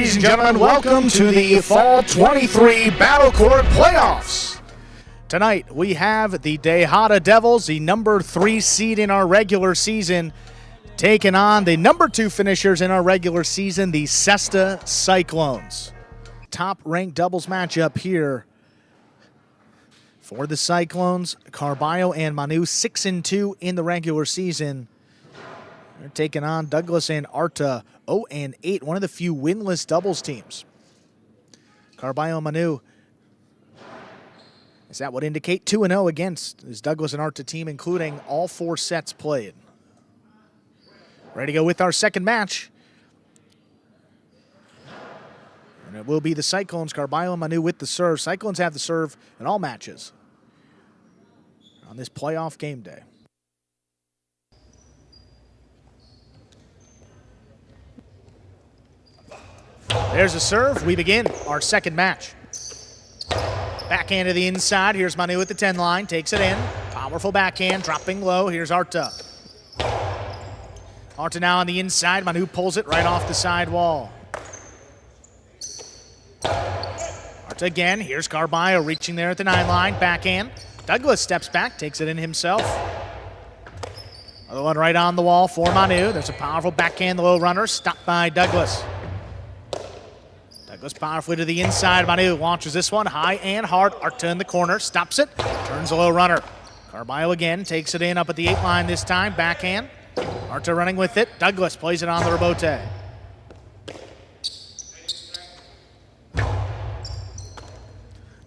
Ladies and gentlemen, welcome to the Fall 23 Battle Court Playoffs. Tonight, we have the Dejada Devils, the number 3 seed in our regular season, taking on the number 2 finishers in our regular season, the Cesta Cyclones. Top-ranked doubles matchup here for the Cyclones. CARBALLO and Manu, 6-2 in the regular season. They're taking on Douglas and Arta, 0-8, one of the few winless doubles teams. CARBALLO Manu, is that would indicate 2-0 against this Douglas and Arta team, including all 4 sets played. Ready to go with our second match. And it will be the Cyclones, CARBALLO Manu with the serve. Cyclones have the serve in all matches on this playoff game day. There's a serve. We begin our second match. Backhand to the inside. Here's Manu at the 10 line. Takes it in. Powerful backhand. Dropping low. Here's Arta. Arta now on the inside. Manu pulls it right off the side wall. Arta again. Here's CARBALLO reaching there at the 9 line. Backhand. Douglas steps back. Takes it in himself. Another one right on the wall for Manu. There's a powerful backhand low runner. Stopped by Douglas. Goes powerfully to the inside. Manu launches this one high and hard. Arta in the corner, stops it, turns a low runner. CARBALLO again takes it in up at the 8 line this time. Backhand. Arta running with it. Douglas plays it on the rebote.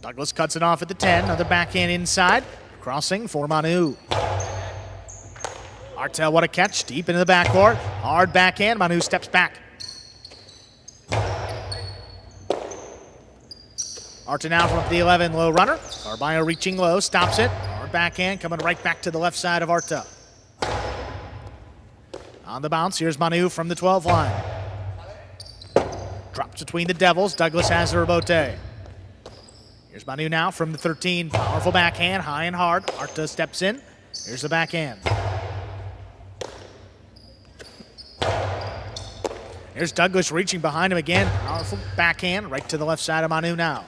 Douglas cuts it off at the 10. Another backhand inside. Crossing for Manu. Arta, what a catch. Deep into the backcourt. Hard backhand. Manu steps back. Arta now from up the 11, low runner. CARBALLO reaching low, stops it. Hard backhand coming right back to the left side of Arta. On the bounce, here's Manu from the 12 line. Drops between the Devils. Douglas has the rebote. Here's Manu now from the 13. Powerful backhand, high and hard. Arta steps in. Here's the backhand. Here's Douglas reaching behind him again. Powerful backhand right to the left side of Manu now.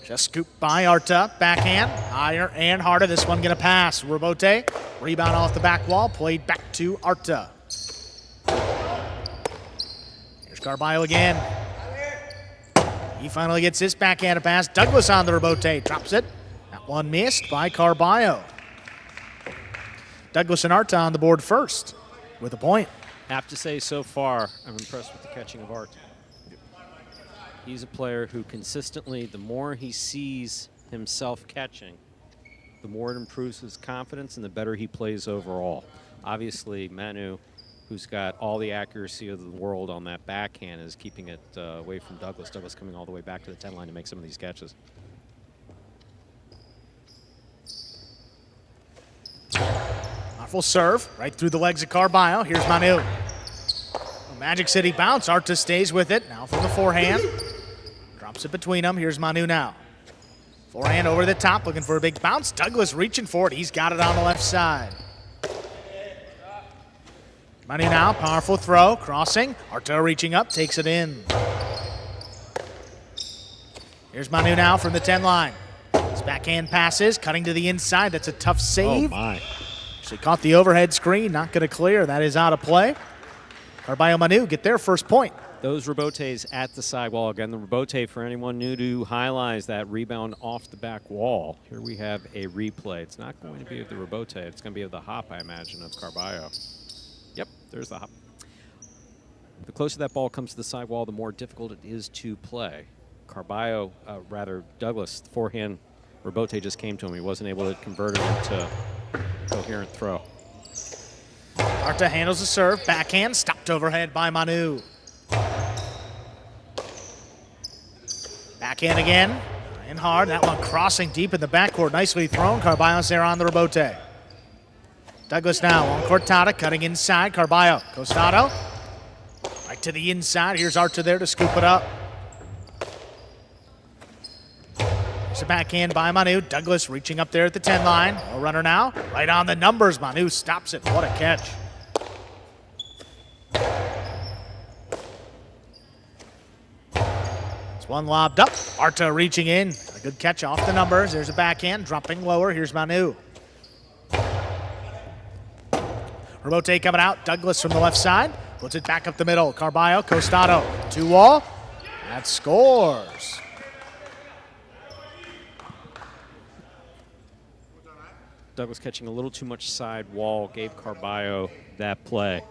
Just scooped by Arta. Backhand, higher and harder. This one gonna pass. Rebote, rebound off the back wall, played back to Arta. Here's CARBALLO again. He finally gets his backhand to pass. Douglas on the rebote, drops it. That one missed by CARBALLO. Douglas and Arta on the board first with a point. Have to say, so far, I'm impressed with the catching of Arta. He's a player who consistently, the more he sees himself catching, the more it improves his confidence and the better he plays overall. Obviously, Manu, who's got all the accuracy of the world on that backhand, is keeping it away from Douglas. Douglas coming all the way back to the 10 line to make some of these catches. Powerful serve right through the legs of CARBALLO. Here's Manu. Magic City bounce. Arta stays with it. Now from the forehand. Drops it between them. Here's Manu now. Forehand over the top, looking for a big bounce. Douglas reaching for it. He's got it on the left side. Manu now, powerful throw, crossing. Arta reaching up, takes it in. Here's Manu now from the 10 line. His backhand passes, cutting to the inside. That's a tough save. Oh my. Actually caught the overhead screen, not going to clear. That is out of play. CARBALLO Manu get their first point. Those rebotes at the sidewall. Again, the rebote, for anyone new to highlights, that rebound off the back wall. Here we have a replay. It's not going to be of the rebote. It's going to be of the hop, I imagine, of CARBALLO. Yep, there's the hop. The closer that ball comes to the sidewall, the more difficult it is to play. CARBALLO, Douglas, the forehand rebote just came to him. He wasn't able to convert it into a coherent throw. Arta handles the serve, backhand, stopped overhead by Manu. Backhand again, and hard. That one crossing deep in the backcourt, nicely thrown. CARBALLO's there on the rebote. Douglas now on Cortada, cutting inside. CARBALLO, Costado, right to the inside. Here's Arta there to scoop it up. There's a backhand by Manu. Douglas reaching up there at the 10 line. No runner now, right on the numbers. Manu stops it. What a catch. One lobbed up. Arta reaching in. A good catch off the numbers. There's a backhand. Dropping lower. Here's Manu. Rebote coming out. Douglas from the left side. Puts it back up the middle. Carballo, Costado. 2-wall. That scores. Douglas catching a little too much side wall. Gave Carballo that play.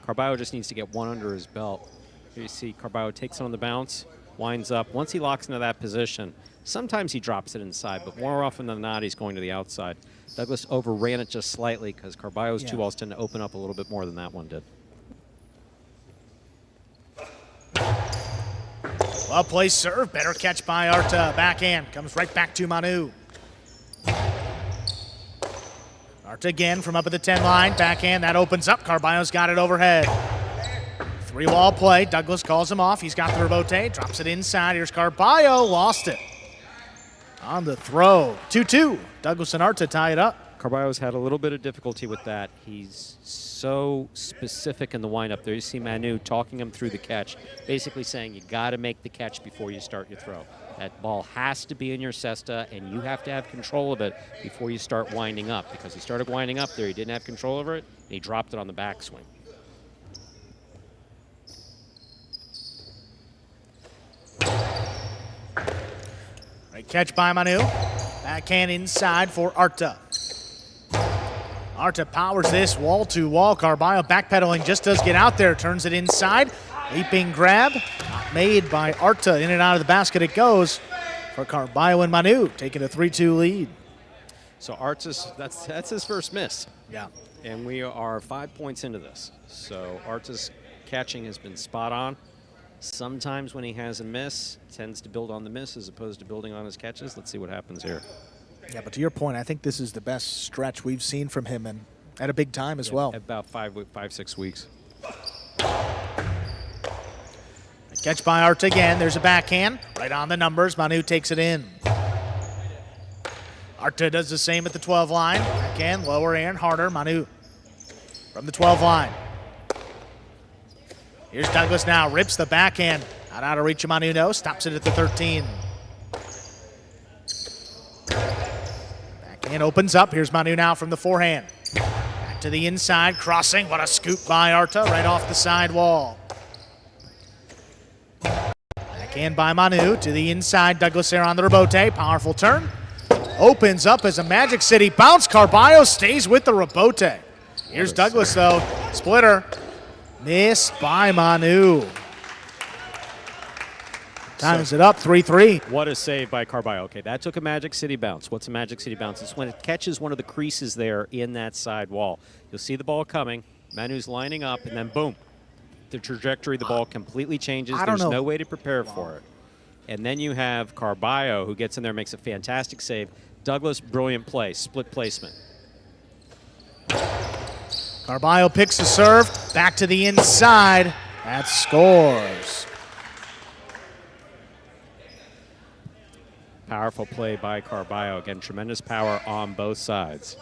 Carballo just needs to get one under his belt. Here you see Carballo takes it on the bounce. Winds up. Once he locks into that position, sometimes he drops it inside, but more often than not, he's going to the outside. Douglas overran it just slightly because Carballo's 2-walls tend to open up a little bit more than that one did. Well placed serve. Better catch by Arta. Backhand. Comes right back to Manu. Arta again from up at the 10 line. Backhand. That opens up. Carballo's got it overhead. 3-wall play. Douglas calls him off. He's got the rebote. Drops it inside. Here's Carballo. Lost it. On the throw. 2-2. Douglas and Arta tie it up. Carballo's had a little bit of difficulty with that. He's so specific in the windup there. You see Manu talking him through the catch, basically saying you got to make the catch before you start your throw. That ball has to be in your cesta, and you have to have control of it before you start winding up. Because he started winding up there, he didn't have control over it, and he dropped it on the backswing. Great catch by Manu. Backhand inside for Arta. Arta powers this wall to wall. Carballo backpedaling, just does get out there. Turns it inside. Leaping grab. Not made by Arta. In and out of the basket it goes for Carballo and Manu, taking a 3-2 lead. So Arta's, that's his first miss. Yeah. And we are 5 points into this. So Arta's catching has been spot on. Sometimes when he has a miss, tends to build on the miss as opposed to building on his catches. Let's see what happens here. Yeah, but to your point, I think this is the best stretch we've seen from him, and at a big time as well. About 5-6 weeks. A catch by Arta again. There's a backhand. Right on the numbers. Manu takes it in. Arta does the same at the 12 line. Backhand, lower and harder. Manu from the 12 line. Here's Douglas now. Rips the backhand. Not out of reach of Manu, no. Stops it at the 13. Backhand opens up. Here's Manu now from the forehand. Back to the inside. Crossing. What a scoop by Arta. Right off the side wall. Backhand by Manu to the inside. Douglas there on the rebote. Powerful turn. Opens up as a Magic City bounce. Carballo stays with the rebote. Here's Douglas though. Splitter. Missed by Manu. Times it up, 3-3. What a save by Carballo. Okay, that took a Magic City bounce. What's a Magic City bounce? It's when it catches one of the creases there in that side wall. You'll see the ball coming. Manu's lining up, and then boom. The trajectory of the ball completely changes. There's no way to prepare for it. And then you have Carballo, who gets in there, makes a fantastic save. Douglas, brilliant play, split placement. Carballo picks the serve, back to the inside. That scores. Powerful play by Carballo. Again, tremendous power on both sides.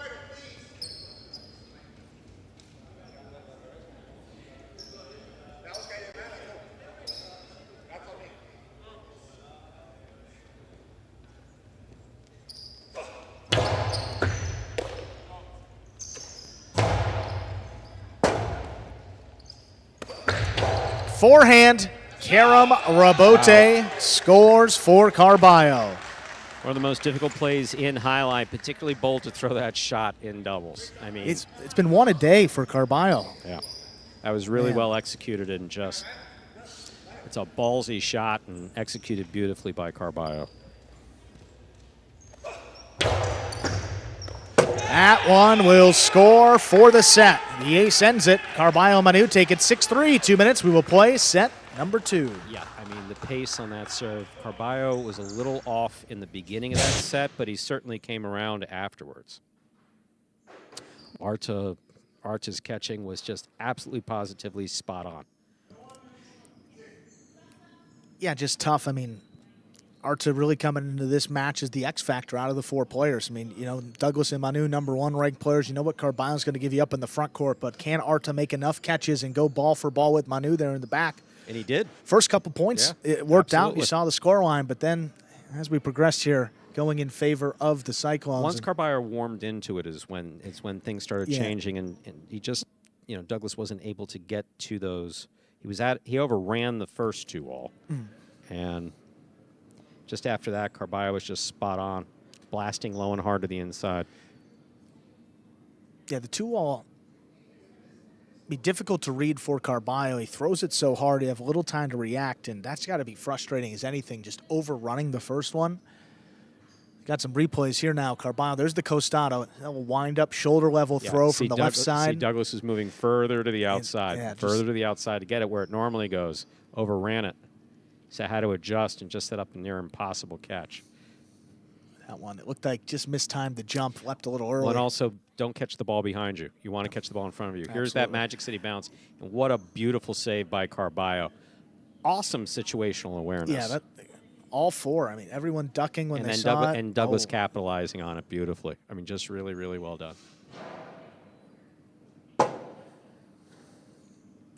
Forehand, Karam Rebote scores for Carballo. One of the most difficult plays in highlight, particularly bold to throw that shot in doubles. I mean, it's been one a day for Carballo. Yeah, that was really well executed and just, it's a ballsy shot and executed beautifully by Carballo. That one will score for the set. The ace ends it. Carballo Manu take it 6-3. 2 minutes. We will play set number 2. Yeah, I mean, the pace on that serve. Carballo was a little off in the beginning of that set, but he certainly came around afterwards. Arta's catching was just absolutely positively spot on. Yeah, just tough. I mean, Arta really coming into this match as the X factor out of the 4 players. I mean, you know, Douglas and Manu, #1 ranked players. You know what Carballo's going to give you up in the front court, but can Arta make enough catches and go ball for ball with Manu there in the back And he did. First couple points, Yeah, it worked out. absolutely. You saw the score line, but then as we progressed here, going in favor of the Cyclones. Once Carballo warmed into it is when things started Yeah. changing, and he just, Douglas wasn't able to get to those. He overran the first 2 all, and just after that, Carballo was just spot on, blasting low and hard to the inside. Yeah, the 2 all be difficult to read for Carballo. He throws it so hard, you have little time to react, and that's got to be frustrating as anything, just overrunning the first one. Got some replays here now. Carballo, there's the costado. That will wind up shoulder level throw from the left side. See, Douglas is moving further to the outside, yeah, further to the outside to get it where it normally goes. Overran it. So had to adjust and just set up a near impossible catch. That one, it looked like just mistimed the jump, leapt a little early. Well, and also, don't catch the ball behind you. You want to catch the ball in front of you. Here's that Magic City bounce. And what a beautiful save by Carballo. Awesome situational awareness. Yeah, all 4. I mean, everyone ducking when and they then saw it. And Douglas capitalizing on it beautifully. I mean, just really, really well done. And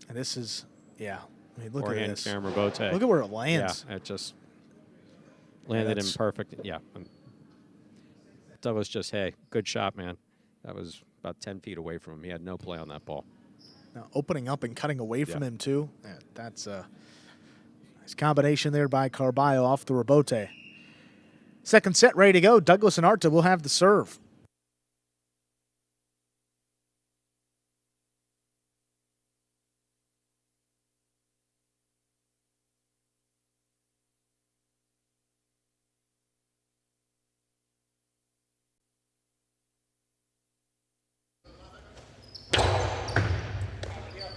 this is, yeah. I mean, look Forehand at this. Sam Rebote. Look at where it lands. Yeah, it just landed in perfect. Yeah. Douglas just, hey, good shot, man. That was about 10 feet away from him. He had no play on that ball. Now, opening up and cutting away from him, too. Yeah, that's a nice combination there by Carballo off the Rebote. Second set ready to go. Douglas and Arta will have the serve.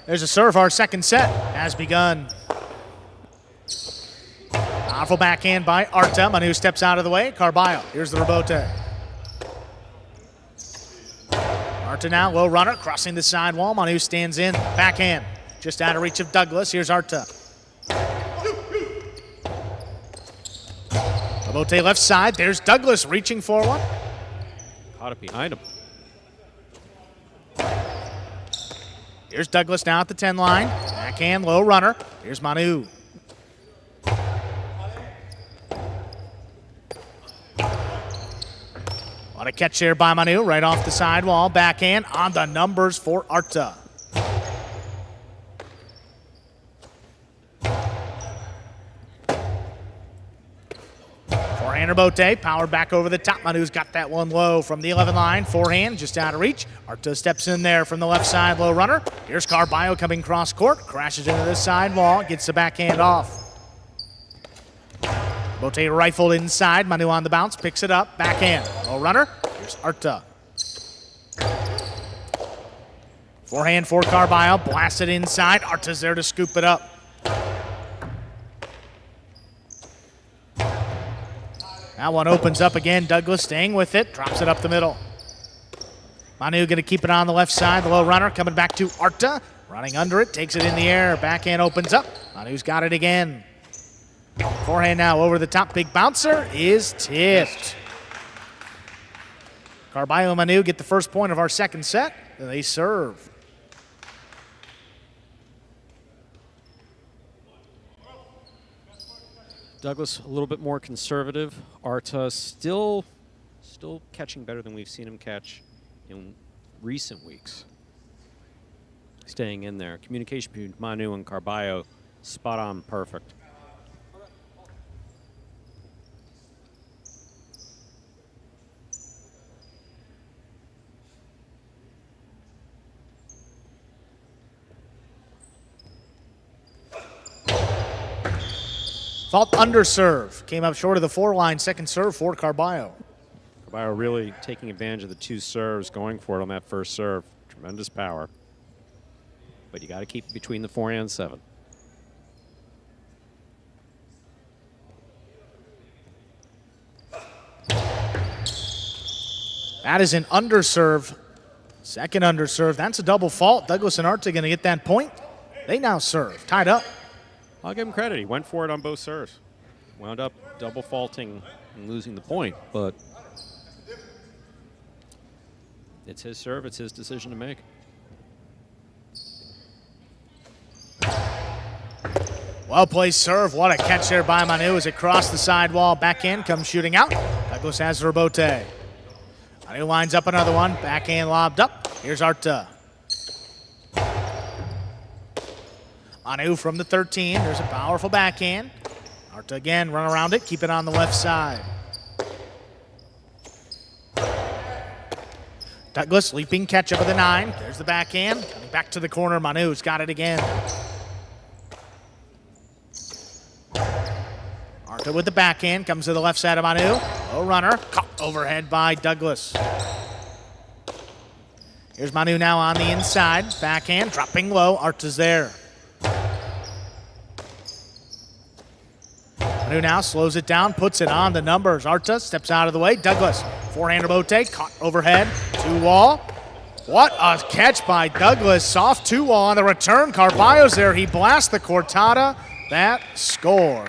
There's a serve. Our second set has begun. Powerful backhand by Arta. Manu steps out of the way. Carballo. Here's the Rebote. Arta now, low runner, crossing the sidewall. Manu stands in. Backhand. Just out of reach of Douglas. Here's Arta. Rebote left side. There's Douglas reaching for one. Caught it behind him. Here's Douglas now at the 10 line. Backhand, low runner. Here's Manu. What a catch there by Manu, right off the sidewall. Backhand on the numbers for Arta. Forehand Rebote, powered back over the top. Manu's got that one low from the 11 line. Forehand, just out of reach. Arta steps in there from the left side, low runner. Here's Carballo coming cross court, crashes into the sidewall, gets the backhand off. Rebote rifled inside. Manu on the bounce, picks it up. Backhand. Low runner. Here's Arta. Forehand for Carballo. Blasted inside. Arta's there to scoop it up. That one opens up again. Douglas staying with it. Drops it up the middle. Manu going to keep it on the left side. The low runner coming back to Arta. Running under it. Takes it in the air. Backhand opens up. Manu's got it again. Forehand now over the top. Big bouncer is tipped. Carballo and Manu get the first point of our second set. They serve. Douglas a little bit more conservative. Arta still catching better than we've seen him catch in recent weeks. Staying in there. Communication between Manu and Carballo, spot on, perfect. Fault underserve. Came up short of the 4 line. Second serve for Carballo. Carballo really taking advantage of the 2 serves, going for it on that first serve. Tremendous power. But you got to keep it between the 4 and 7. That is an underserve. Second underserve. That's a double fault. Douglas and Arta going to get that point. They now serve. Tied up. I'll give him credit. He went for it on both serves. Wound up double faulting and losing the point, but it's his serve. It's his decision to make. Well-placed serve. What a catch there by Manu as it crossed the sidewall. Backhand comes shooting out. Douglas has the rebote. Manu lines up another one. Backhand lobbed up. Here's Arta. Manu from the 13. There's a powerful backhand. Arta again, run around it. Keep it on the left side. Douglas leaping catch up with the 9. There's the backhand. Coming back to the corner. Manu's got it again. Arta with the backhand. Comes to the left side of Manu. Low runner. Caught overhead by Douglas. Here's Manu now on the inside. Backhand. Dropping low. Arta's there. Manu now slows it down. Puts it on the numbers. Arta steps out of the way. Douglas. Forehand rebote, caught overhead, 2-wall. What a catch by Douglas. Soft 2-wall on the return. Carballo's there. He blasts the cortada. That scores.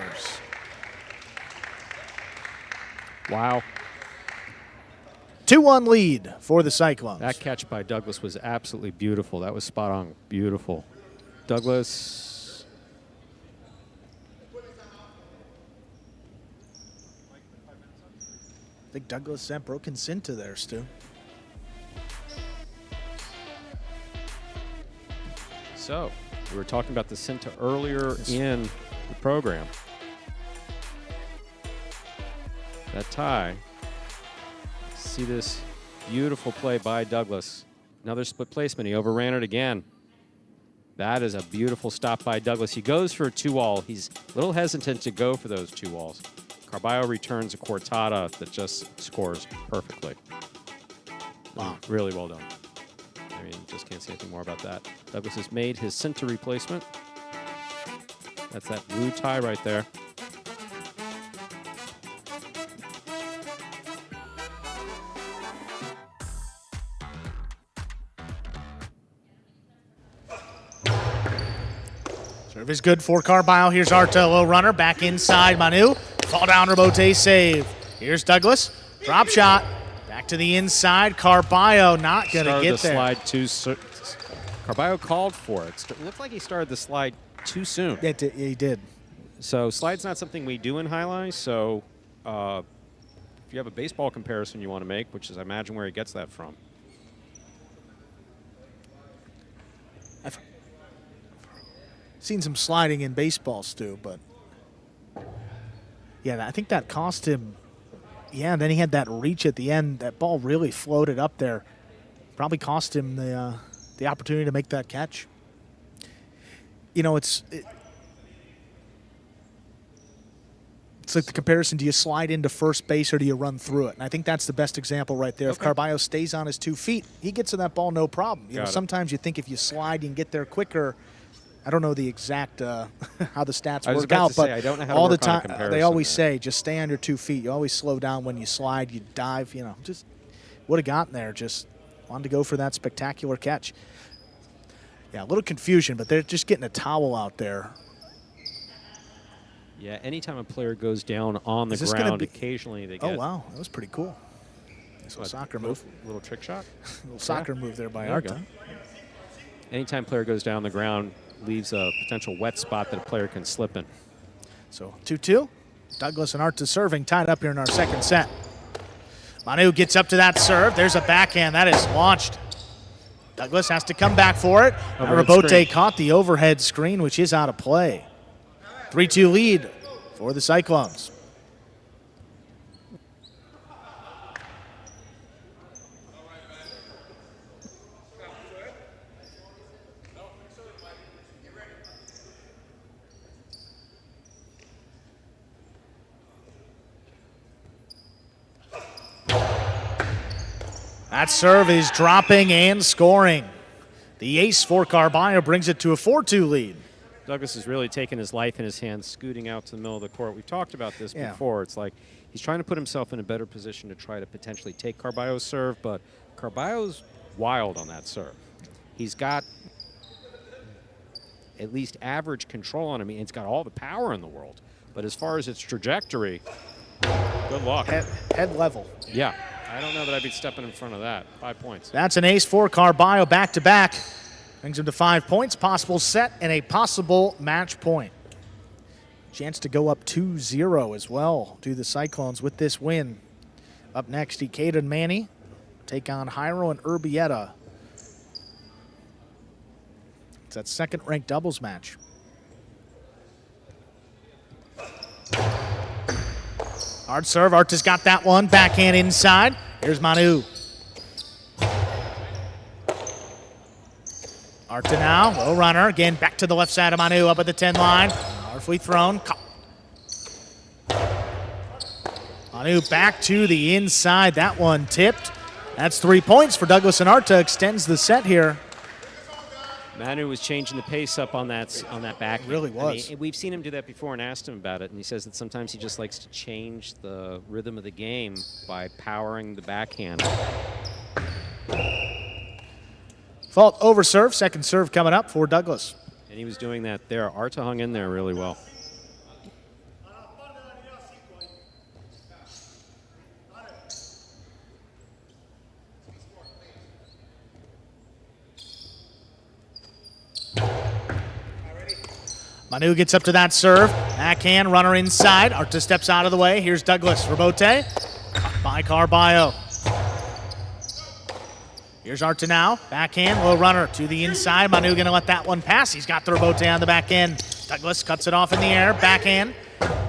Wow. 2-1 lead for the Cyclones. That catch by Douglas was absolutely beautiful. That was spot on. Beautiful. Douglas. I think Douglas sent broken Cinta there, Stu. So, we were talking about the Cinta earlier in the program. That tie. See this beautiful play by Douglas. Another split placement. He overran it again. That is a beautiful stop by Douglas. He goes for a 2-wall. He's a little hesitant to go for those 2-walls. Carballo returns a cortada that just scores perfectly. Wow. Really well done. I mean, just can't say anything more about that. Douglas has made his Cinta replacement. That's that blue tie right there. Serve is good for Carballo. Here's Arta, low runner, back inside. Manu, fall down, rebote, save. Here's Douglas, drop shot, back to the inside. Carballo not going to get there. Carballo called for it. It looked like he started the slide too soon. Yeah, he did. So slide's not something we do in highlights. So if you have a baseball comparison you want to make, which is I imagine where he gets that from. I've seen some sliding in baseball, Stu, but yeah, I think that cost him. Yeah, and then he had that reach at the end. That ball really floated up there. Probably cost him the opportunity to make that catch. You know, it's like the comparison, do you slide into first base or do you run through it? And I think that's the best example right there. Okay. If Carballo stays on his 2 feet, he gets to that ball no problem. You know, sometimes you think if you slide, you can get there quicker. I don't know the exact how the stats work out, but I don't know how all to the time they always there. say just stay on your 2 feet. You always slow down when you slide, you dive. You know, just would have gotten there. Just wanted to go for that spectacular catch. Yeah, a little confusion, but they're just getting a towel out there. Yeah, anytime a player goes down on the ground, occasionally they get. Oh wow, that was pretty cool. Nice little soccer move. Little trick shot. Little soccer move there by Arta. Anytime player goes down on the ground, leaves a potential wet spot that a player can slip in. So 2-2. Douglas and Arta serving, tied up here in our second set. Manu gets up to that serve. There's a backhand. That is launched. Douglas has to come back for it. Rebote caught the overhead screen, which is out of play. 3-2 lead for the Cyclones. That serve is dropping and scoring. The ace for Carballo brings it to a 4-2 lead. Douglas has really taken his life in his hands, scooting out to the middle of the court. We've talked about this before. It's like he's trying to put himself in a better position to try to potentially take Carballo's serve, but Carballo's wild on that serve. He's got at least average control on him. He's got all the power in the world. But as far as its trajectory, good luck. Head level. Yeah. I don't know that I'd be stepping in front of that. 5 points. That's an ace for Carballo back-to-back. Brings him to 5 points, possible set, and a possible match point. Chance to go up 2-0 as well to the Cyclones with this win. Up next, Ikeda and Manny take on Jairo and Urbieta. It's that second-ranked doubles match. Hard serve. Arta's got that one. Backhand inside. Here's Manu. Arta now. Low runner. Again, back to the left side of Manu. Up at the 10 line. Powerfully thrown. Manu back to the inside. That one tipped. That's 3 points for Douglas and Arta. Extends the set here. Manu was changing the pace up on that back. Really was. I mean, we've seen him do that before and asked him about it, and he says that sometimes he just likes to change the rhythm of the game by powering the backhand. Fault over serve. Second serve coming up for Douglas. And he was doing that there. Arta hung in there really well. Manu gets up to that serve. Backhand, runner inside. Arta steps out of the way. Here's Douglas. Rebote by Carballo. Here's Arta now. Backhand, low runner to the inside. Manu going to let that one pass. He's got the Rebote on the back end. Douglas cuts it off in the air. Backhand,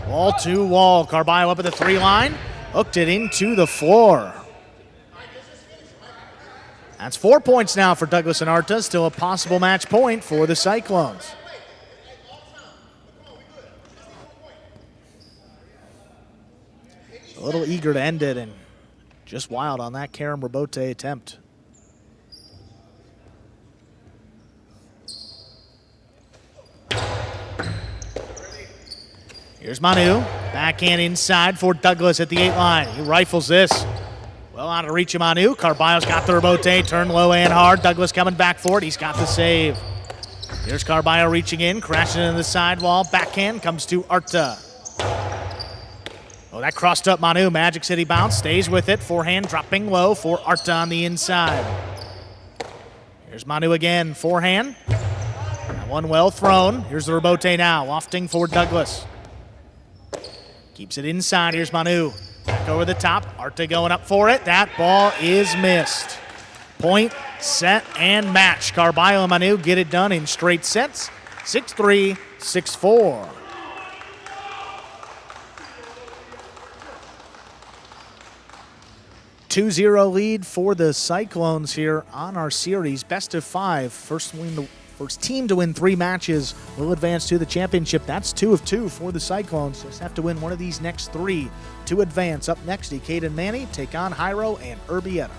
wall to wall. Carballo up at the 3 line. Hooked it into the floor. That's 4 points now for Douglas and Arta. Still a possible match point for the Cyclones. A little eager to end it and just wild on that Karam Rebote attempt. Here's Manu. Backhand inside for Douglas at the 8 line. He rifles this. Well out of reach of Manu. Carballo's got the Rebote. Turned low and hard. Douglas coming back for it. He's got the save. Here's Carballo reaching in. Crashing into the sidewall. Backhand comes to Arta. Oh, that crossed up Manu. Magic City bounce. Stays with it. Forehand dropping low for Arta on the inside. Here's Manu again. Forehand. That one well thrown. Here's the Rebote now. Lofting for Douglas. Keeps it inside. Here's Manu. Back over the top. Arta going up for it. That ball is missed. Point, set, and match. Carballo and Manu get it done in straight sets. 6-3, 6-4. Two-0 lead for the Cyclones here on our series. Best of 5. First team to win 3 matches will advance to the championship. That's 2 of 2 for the Cyclones. Just have to win one of these next 3 to advance. Up next, Ikeda and Manny take on Jairo and Urbieta.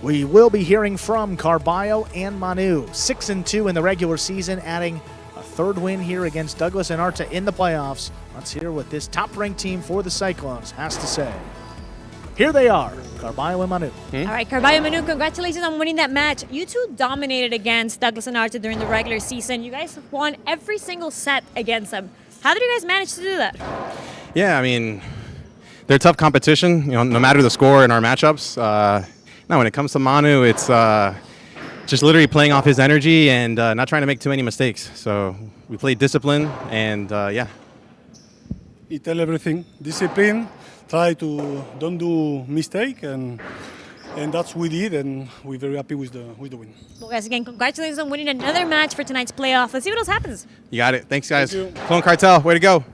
We will be hearing from Carballo and Manu. 6-2 in the regular season, adding a 3rd win here against Douglas and Arta in the playoffs. Let's hear what this top-ranked team for the Cyclones has to say. Here they are, Carballo and Manu. All right, Carballo and Manu, congratulations on winning that match. You two dominated against Douglas and Arta during the regular season. You guys won every single set against them. How did you guys manage to do that? Yeah, I mean, they're tough competition, you know, no matter the score in our matchups. Now, when it comes to Manu, it's just literally playing off his energy and not trying to make too many mistakes. So we played discipline, and yeah. He tell everything. Discipline, try to don't do mistake, and that's what we did, and we're very happy with the win. Well, guys, again, congratulations on winning another match for tonight's playoff. Let's see what else happens. You got it. Thanks, guys. Thank you. Clone Cartel, way to go.